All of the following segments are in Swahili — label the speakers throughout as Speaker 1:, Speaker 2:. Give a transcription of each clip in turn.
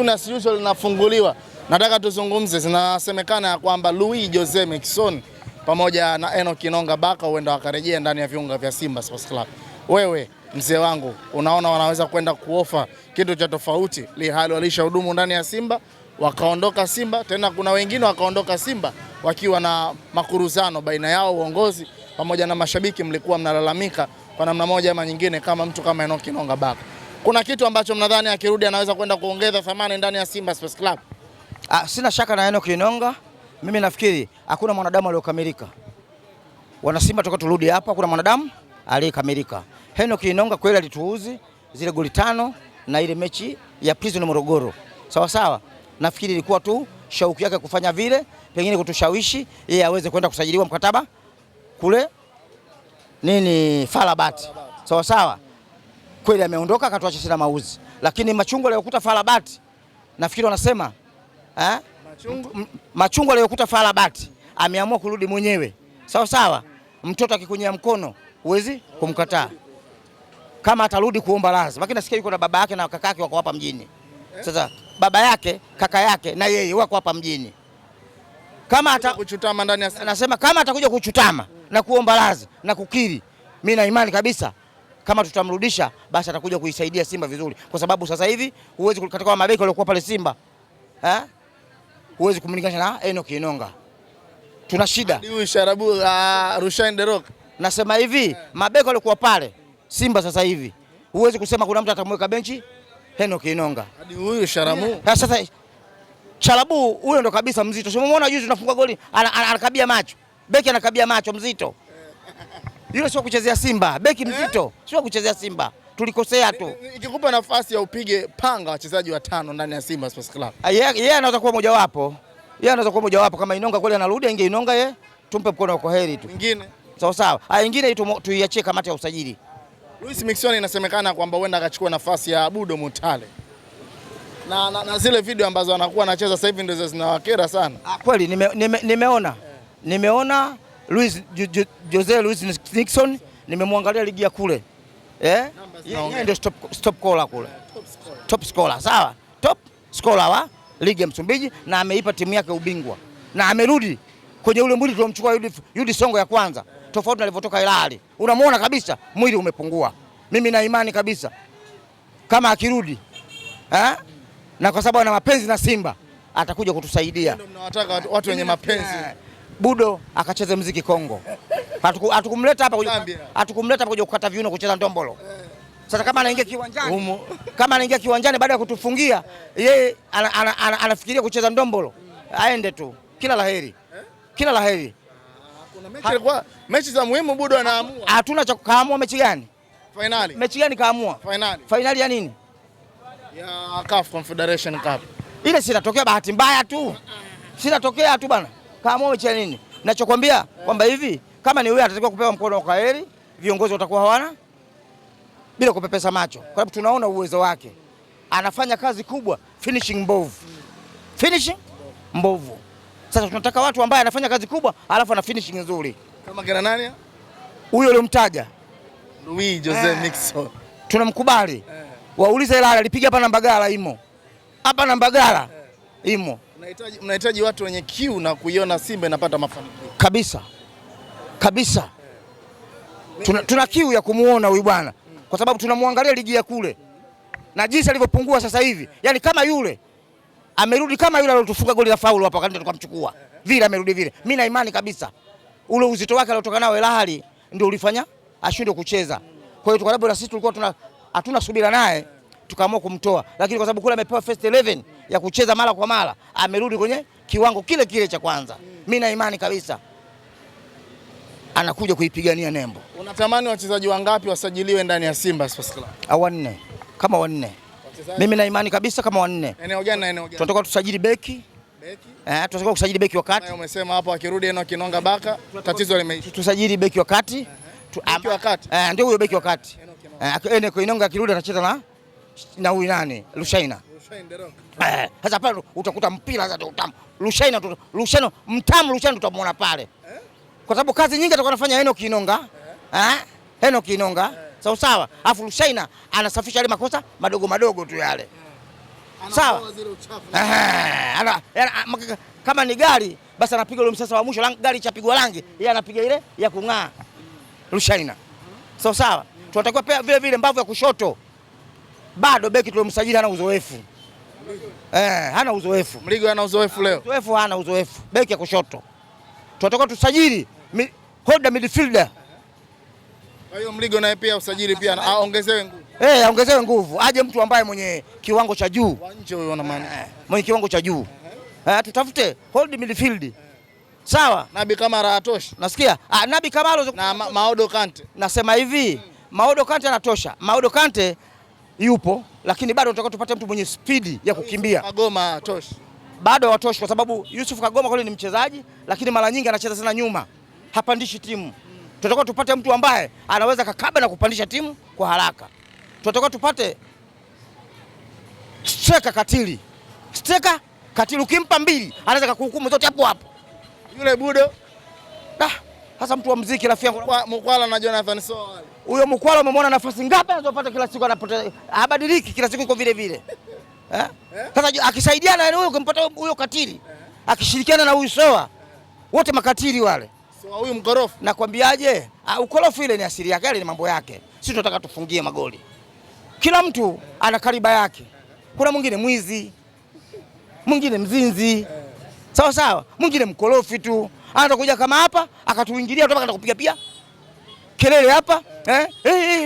Speaker 1: Junior as usual linafunguliwa. Nataka tuzungumze, zinasemekana ya kwamba Louis Jose Miquissone pamoja na Enock Inonga Baka huenda wakarejea ndani ya viunga vya Simba Sports Club. Wewe mzee wangu, unaona wanaweza kwenda kuofa kitu cha tofauti lihali walishahudumu ndani ya Simba wakaondoka Simba, tena kuna wengine wakaondoka Simba wakiwa na makuruzano baina yao uongozi pamoja na mashabiki, mlikuwa mnalalamika kwa namna moja ama nyingine kama mtu kama Enock Inonga Baka. Kuna kitu ambacho mnadhani akirudi anaweza kwenda kuongeza thamani ndani ya Simba Sports Club?
Speaker 2: Sina shaka na Enock Inonga. Mimi nafikiri hakuna mwanadamu aliyokamilika. Wana Simba toka turudi hapa kuna mwanadamu aliyekamilika. Enock Inonga kweli alituuzi zile goli 5 na ile mechi ya Prison Morogoro. Sawa sawa. Nafikiri ilikuwa tu shauku yake kufanya vile, pengine kutushawishi yeye aweze kwenda kusajiliwa mkataba kule Farabat. Sawa sawa. Kweli ameondoka akatuacha sina mauzi. Lakini machungu aliyokuta Farabat, nafikiri wanasema machungu aliyokuta Farabat ameamua kurudi mwenyewe. Sawa sawa. Mtoto akikunyea mkono huwezi kumkataa. Kama atarudi kuomba radhi. Lakini nasikia yuko na baba yake na kaka yake wako hapa mjini. Sasa baba yake, kaka yake na yeye wako hapa mjini. Kama
Speaker 1: kuchutama ndani ya
Speaker 2: anasema kama atakuja kuchutama na kuomba radhi na kukiri, mimi na imani kabisa kama tutamrudisha basi atakuja kuisaidia Simba vizuri, kwa sababu sasa hivi huwezi katika mabeki waliokuwa pale Simba huwezi kumlinganisha na Enock Inonga. Tuna shida.
Speaker 1: Huyu Sharabu Rushain De Rock.
Speaker 2: Nasema hivi mabeki waliokuwa pale Simba sasa hivi huwezi kusema kuna mtu atamweka benchi Enock Inonga.
Speaker 1: Hadi huyu Sharabu.
Speaker 2: Sasa Sharabu huyo ndo kabisa mzito. Sio umeona juzi tunafunga goli anakabia macho. Beki anakabia macho mzito. Yule sio kuchezea Simba, beki mzito, sio kuchezea Simba. Tulikosea tu.
Speaker 1: Ikikupa nafasi ya upige panga wachezaji watano ndani ya Simba Sports Club.
Speaker 2: Yeye anaweza kuwa mmoja wapo. Yeye anaweza kuwa mmoja wapo kama Inonga kweli anarudi, inge Inonga yeye tumpe mkono wa kwaheri tu.
Speaker 1: Mwingine.
Speaker 2: Sawa sawa. Nyingine tuiachie kamati ya usajili.
Speaker 1: Louis Miquissone inasemekana kwamba huenda akachukua nafasi ya Abudo Mutale. Na zile video ambazo anakuwa anacheza sasa hivi ndizo zinawakera sana.
Speaker 2: Kweli nimeona. Nimeona Jose Louis Miquissone, nimemwangalia ligi ya kule. Yeye ndio stop scorer kule. Top scorer, sawa? Top scorer wa ligi ya Msumbiji na ameipa timu yake ubingwa. Na amerudi kwenye ule mwili tulomchukua Yudi Songo ya kwanza. Tofauti na alivyotoka Hilali. Unamuona kabisa mwili umepungua. Mimi na imani kabisa kama akirudi na kwa sababu ana mapenzi na Simba atakuja kutusaidia.
Speaker 1: Ndio mnawataka watu wenye mapenzi.
Speaker 2: Budo akacheze muziki Kongo. Hatukumleta hapa kuja kukata viuno kucheza ndombolo. Sasa kama anaingia kiwanjani baada ya kutufungia, yeye anafikiria kucheza ndombolo. Aende tu. Kila laheri. Kila laheri.
Speaker 1: Kuna mechi za muhimu Budo anaamua.
Speaker 2: Hatuna cha kaamua mechi gani?
Speaker 1: Finali.
Speaker 2: Mechi gani kaamua?
Speaker 1: Finali.
Speaker 2: Finali ya nini?
Speaker 1: Ya CAF Confederation Cup.
Speaker 2: Ile sinatokea bahati mbaya tu. Sinatokea tu bana. Kaamua mechi ya nini? Ninachokwambia kwamba hivi kama ni wewe atatakiwa kupewa mkono wa kwaheri, viongozi watakuwa hawana bila kupepesa macho. Kwa sababu tunaona uwezo wake. Anafanya kazi kubwa, finishing mbovu. Finishing mbovu. Sasa tunataka watu ambao anafanya kazi kubwa alafu ana finishing nzuri.
Speaker 1: Kama kina nani?
Speaker 2: Huyo aliyomtaja
Speaker 1: Louis Jose Miquissone.
Speaker 2: Tunamkubali. Waulize Ilala alipiga hapa na Mbagala imo. Hapa na Mbagala imo.
Speaker 1: Mnahitaji watu wenye kiu na kuiona Simba inapata mafanikio.
Speaker 2: Kabisa. Kabisa. Tuna kiu ya kumuona huyu bwana. Kwa sababu tunamwangalia ligi ya kule. Na jinsi alivyopungua sasa hivi. Yaani kama yule amerudi kama yule aliyotufunga goli la faulu hapa kandi tukamchukua. Vile amerudi vile. Mimi na imani kabisa. Ule uzito wake aliotoka nao Hilali ndio ulifanya ashindwe kucheza. Kwa hiyo tukaribu na sisi tulikuwa hatuna subira naye tukaamua kumtoa. Lakini kwa sababu kule amepewa first 11 ya kucheza mara kwa mara, amerudi kwenye kiwango kile kile cha kwanza. Mimi na imani kabisa anakuja kuipigania nembo.
Speaker 1: Unatamani wachezaji wangapi wasajiliwe ndani ya Simba Sports Club?
Speaker 2: 4. Kama 4. Mimi na imani kabisa kama 4.
Speaker 1: Eneo gani na eneo gani?
Speaker 2: Tunataka tusajili beki. Tunataka kusajili beki wakati.
Speaker 1: Umesema hapo akirudi Enock Inonga Baka tatizo limeisha.
Speaker 2: Tusajili beki wakati.
Speaker 1: Beki wakati.
Speaker 2: Ndio huyo beki wakati. Enock Inonga akirudi atacheza na huyu nani? Rushain De Rock. Sasa pale utakuta mpira sasa utamu. Rushain mtamu tutamuona pale. Kwa sababu kazi nyingi atakuwa anafanya Enock Inonga. Enock Inonga. Sawa sawa. Alafu Rushain anasafisha yale makosa madogo madogo tu yale. Sawa. Kama ni gari basi anapiga ule msasa wa mwisho, gari chapigwa rangi, yeye anapiga ile ya kung'aa rushaina. Sawa. Tunatakiwa pia vile vile mbavu ya kushoto. Bado beki tulomsajili hana uzoefu. Hana uzoefu.
Speaker 1: Mligo ana uzoefu leo.
Speaker 2: Hana uzoefu. Beki ya kushoto. Tunatakiwa tusajili holder midfielder.
Speaker 1: Kwa hiyo Mligo naye pia usajili pia aongezewe nguvu.
Speaker 2: Aongezewe nguvu. Aje mtu ambaye mwenye kiwango cha juu.
Speaker 1: Wa nje huyo maana.
Speaker 2: Mwenye kiwango cha juu. Tutafute hold midfield. Sawa?
Speaker 1: Nabi Kamara atoshi.
Speaker 2: Nasikia? Nabi Kamara
Speaker 1: na Maodo Kante.
Speaker 2: Nasema hivi, Maodo Kante anatosha. Maodo Kante yupo, lakini bado tunataka tupate mtu mwenye spidi ya kukimbia.
Speaker 1: Kagoma atoshi.
Speaker 2: Bado hatoshi kwa sababu Yusuf Kagoma kweli ni mchezaji, lakini mara nyingi anacheza sana nyuma. Hapandishi timu. Tunataka tupate mtu ambaye anaweza kakaba na kupandisha timu kwa haraka. Tunataka tupate striker katili. Striker katili ukimpa mbili anaweza kukuhukumu zote hapo hapo.
Speaker 1: Yule Budo
Speaker 2: sasa mtu wa muziki rafiki yangu
Speaker 1: Mkwala na Jonathan Soa wale.
Speaker 2: Huyo Mkwala umemwona nafasi ngapi anazopata kila siku, anapata habadiliki kila siku iko vile vile. Sasa akisaidiana na huyo kumpata huyo katili, akishirikiana na huyu Soa, wote makatili wale.
Speaker 1: Soa huyu mkorofu.
Speaker 2: Nakwambiaje? Ukorofu ile ni asili yake, ile ni mambo yake. Sisi tunataka tufungie magoli. Kila mtu ana kariba yake. Kuna mwingine mwizi, mwingine mzinzi. Sawa. Mwingine mkorofi tu. Anataka kuja kama hapa akatuingilia kutoka kwenda kupiga pia kelele hapa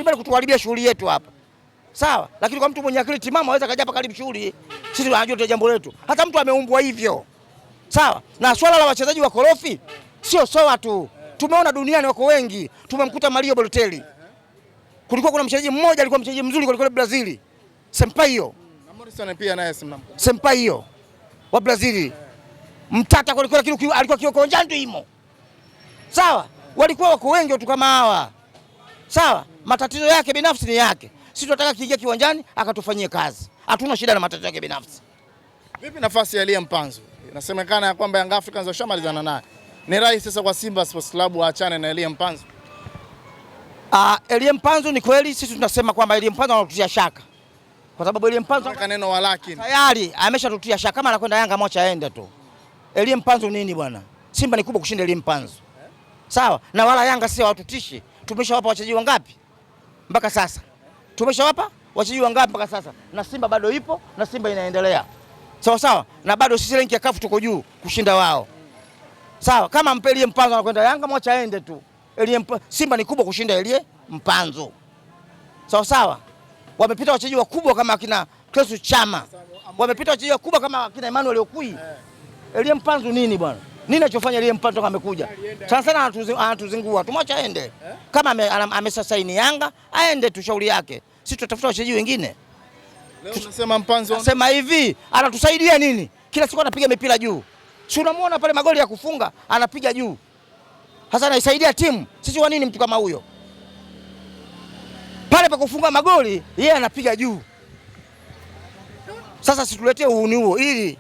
Speaker 2: bado kutuharibia shughuli yetu hapa. Sawa, lakini kwa mtu mwenye akili timamu anaweza kaja hapa karibu shughuli. Sisi tunajua jambo letu. Hata mtu ameumbwa hivyo. Sawa? Na swala la wachezaji wa korofi sio Soa tu. Tumeona duniani wako wengi. Tumemkuta Mario Balotelli. Kulikuwa kuna mchezaji mmoja alikuwa mchezaji mzuri kuliko Brazil. Sampaio.
Speaker 1: Na Morrison pia naye simnamko.
Speaker 2: Sampaio wa Brazil. Mtata kwa kile alikuwa kioko njando imo. Sawa? Walikuwa wako wengi watu kama hawa. Sawa? Matatizo yake binafsi ni yake. Sisi tunataka kiingia kiwanjani akatufanyie kazi. Hatuna shida na matatizo yake binafsi.
Speaker 1: Vipi nafasi ya Elie Mpanzu? Inasemekana ya kwamba Young Africans washamalizana naye. Ni rahisi sasa kwa Simba Sports Club waachane na Elie Mpanzu.
Speaker 2: Elie Mpanzu ni kweli sisi tunasema kwamba Elie Mpanzu anatutia shaka. Kwa sababu Elie Mpanzu
Speaker 1: neno walakini
Speaker 2: tayari ameshatutia shaka, kama anakwenda Yanga mwacha aende tu. Elie Mpanzu nini bwana? Simba ni kubwa kushinda Elie Mpanzu. Sawa? Na wala Yanga sio watutishi. Tumeshawapa wachezaji wangapi mpaka sasa? Tumeshawapa wachezaji wangapi mpaka sasa? Na Simba bado ipo na Simba inaendelea. Sawa. Na bado sisi ranki ya kafu tuko juu kushinda wao. Sawa, kama Elie Mpanzu anakwenda Yanga mwacha aende tu. Simba ni kubwa kushinda Elie Mpanzu. Sawa. Wamepita wachezaji wakubwa kama akina Clatous Chama. Wamepita wachezaji wakubwa kama akina Emmanuel Okwi. Elie Mpanzu nini bwana? Nini anachofanya Elie Mpanzu toka amekuja? Sana anatuzingua. Tumwacha aende. Kama amesaini Yanga, aende tu shauri yake. Sisi tutafuta wachezaji wengine.
Speaker 1: Leo unasema Mpanzu
Speaker 2: anasema hivi, anatusaidia nini? Kila siku anapiga mipira juu. Si unamuona pale magoli ya kufunga anapiga juu. Hasa anaisaidia timu. Sisi wa nini mtu kama huyo? Pale pa kufunga magoli yeye anapiga juu. Sasa situletee uhuni huo ili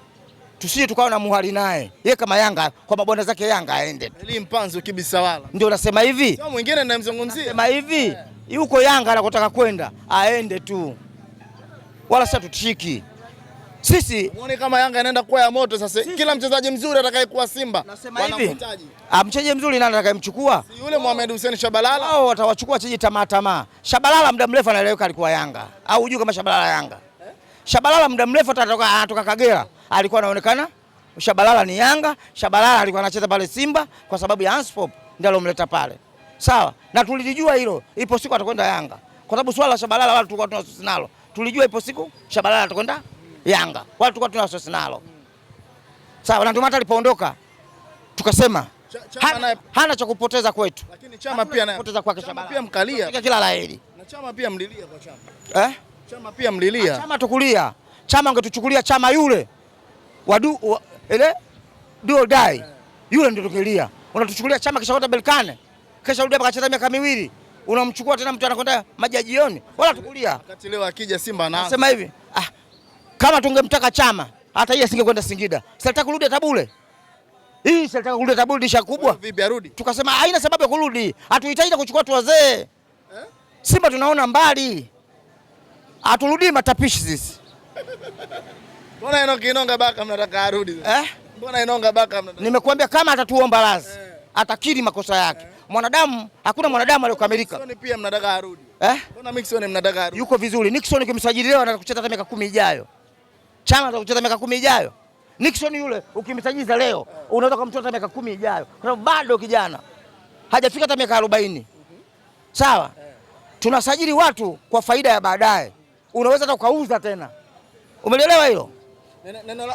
Speaker 2: tusije tukawa na muhali naye. Yeye kama Yanga kwa mabonda zake Yanga aende.
Speaker 1: Elie Mpanzu kibisawala.
Speaker 2: Ndio nasema hivi.
Speaker 1: Sio mwingine ninayemzungumzia.
Speaker 2: Nasema hivi, yuko Yanga anakotaka kwenda, aende tu. Wala sasa tutishiki. Sisi
Speaker 1: muone kama Yanga inaenda kwa ya moto sasa. Kila mchezaji mzuri atakayekuwa Simba
Speaker 2: wanamhitaji. Mchezaji mzuri nani atakayemchukua?
Speaker 1: Si yule Mohamed Hussein Shabalala.
Speaker 2: Wao watawachukua wachezaji tamaa. Shabalala muda mrefu anaeleweka alikuwa Yanga. Au hujui kama Shabalala Yanga? Shabalala muda mrefu anatoka Kagera. Alikuwa anaonekana Shabalala ni Yanga. Shabalala alikuwa anacheza pale Simba kwa sababu ya Hanspop ndio alomleta pale. Sawa? Na tulijua hilo. Ipo siku atakwenda Yanga. Kwa sababu swala la Shabalala watu tulikuwa tunasusi nalo. Tulijua ipo siku Shabalala atakwenda Yanga. Watu tulikuwa tunasusi nalo. Sawa, na ndio hata alipoondoka tukasema hana cha kupoteza kwetu.
Speaker 1: Lakini Chama pia naye
Speaker 2: kupoteza kwake Shabalala.
Speaker 1: Pia mkalia.
Speaker 2: Kila laheri.
Speaker 1: Na Chama pia mlilia kwa Chama. Chama pia mlilia.
Speaker 2: Chama tukulia. Chama angetuchukulia Chama yule. Ile duo dai. Yule ndio tukilia. Unatuchukulia Chama kisha kwenda Berkane. Kesha rudi hapa kacheza miaka miwili. Unamchukua tena mtu anakwenda maji ya jioni. Wala tukulia.
Speaker 1: Wakati leo akija Simba na
Speaker 2: nasema hivi. Kama tungemtaka Chama hata yeye asingekwenda Singida. Sitaka kurudi Tabule. Hii sitaka kurudi Tabule disha kubwa.
Speaker 1: Vipi arudi?
Speaker 2: Tukasema haina sababu ya kurudi. Hatuhitaji kuchukua watu wazee. Simba tunaona mbali. Haturudi matapishi sisi.
Speaker 1: Mbona Enock Inonga Baka mnataka arudi? Mbona Inonga Baka mnataka?
Speaker 2: Nimekuambia kama atatuomba radhi, atakiri makosa yake. Mwanadamu, hakuna mwanadamu aliyokamilika.
Speaker 1: Nixon pia mnataka arudi. Mbona Nixon mnataka arudi?
Speaker 2: Yuko vizuri. Nixon ukimsajili leo anataka kucheza hata miaka 10 ijayo. Chama anataka kucheza miaka 10 ijayo. Nixon yule ukimsajili leo unaweza kumtoa hata miaka 10 ijayo. Kwa sababu bado kijana. Hajafika hata miaka 40. Sawa? Tunasajili watu kwa faida ya baadaye. Unaweza hata ukauza tena. Umeelewa hilo?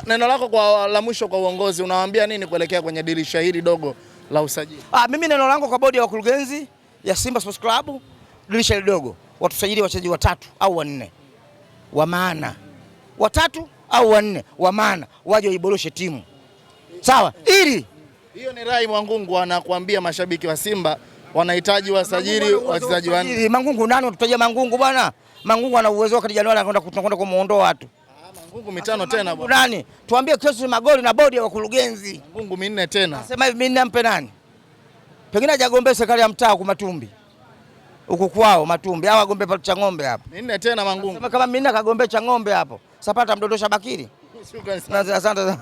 Speaker 1: Neno lako kwa la mwisho kwa uongozi unawaambia nini kuelekea kwenye dirisha hili dogo la usajili?
Speaker 2: Mimi neno langu kwa bodi ya wakurugenzi ya Simba Sports Club, dirisha hili dogo, watusajili wachezaji 3 au 4 wa maana. 3 au 4 wa maana waje waiboreshe timu. Sawa? Ili
Speaker 1: hiyo ni rai Mangungu anakuambia mashabiki wa Simba wanahitaji wasajili wachezaji wanne.
Speaker 2: Mangungu nani ututajia Mangungu bwana? Mangungu ana uwezo wakati Januari anakwenda kumuondoa watu.
Speaker 1: Mangungu 5 tena bwana.
Speaker 2: Nani? Tuambie kesho magoli na bodi ya wakurugenzi.
Speaker 1: Mangungu 4 tena.
Speaker 2: Nasema hivi mimi nampe nani? Pengine hajagombea serikali ya mtaa kwa Matumbi. Huko kwao Matumbi au agombe pale cha ng'ombe hapo.
Speaker 1: 4 tena Mangungu.
Speaker 2: Kama mimi nakagombea cha ng'ombe hapo. Sapata mdondosha Bakiri.
Speaker 1: Shukrani sana.
Speaker 2: Asante.